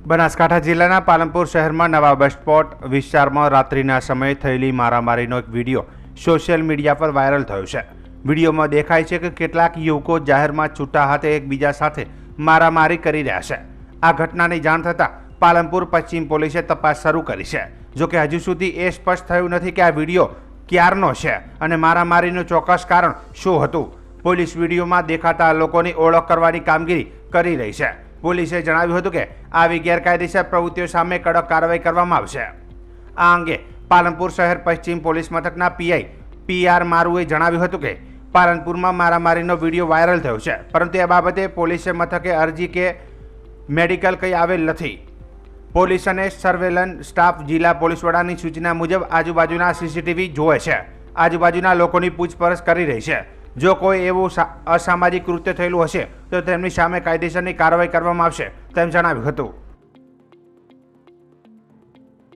બનાસકાંઠા જિલ્લાના પાલનપુર શહેરમાં નવા બસ સ્પોટ વિસ્તારમાં રાત્રિના સમયે થયેલી મારામારીનો એક વિડીયો સોશિયલ મીડિયા પર વાયરલ થયો છે। વિડીયોમાં દેખાય છે કે કેટલાક યુવકો જાહેરમાં છૂટા હાથે એકબીજા સાથે મારામારી કરી રહ્યા છે। આ ઘટનાની જાણ થતાં પાલનપુર પશ્ચિમ પોલીસે તપાસ શરૂ કરી છે। જોકે હજુ સુધી એ સ્પષ્ટ થયું નથી કે આ વિડીયો ક્યારનો છે અને મારામારીનું ચોક્કસ કારણ શું હતું। પોલીસ વિડીયોમાં દેખાતા લોકોની ઓળખ કરવાની કામગીરી કરી રહી છે। પોલીસે જણાવ્યું હતું કે આવી ગેરકાયદેસર પ્રવૃત્તિઓ સામે કડક કાર્યવાહી કરવામાં આવશે। આ અંગે પાલનપુર શહેર પશ્ચિમ પોલીસ મથકના પીઆઈ PR મારુએ જણાવ્યું હતું કે પાલનપુરમાં મારામારીનો વિડીયો વાયરલ થયો છે, પરંતુ એ બાબતે પોલીસે મથકે અરજી કે મેડિકલ કંઈ આવેલ નથી। પોલીસ અને સર્વેલન્સ સ્ટાફ જિલ્લા પોલીસ વડાની સૂચના મુજબ આજુબાજુના CCTV જોવે છે, આજુબાજુના લોકોની પૂછપરછ કરી રહી છે। જો કોઈ એવું અસામાજિક કૃત્ય થયેલું હશે તો તેમની સામે કાયદેસરની કાર્યવાહી કરવામાં આવશે તેમ જણાવ્યું હતું।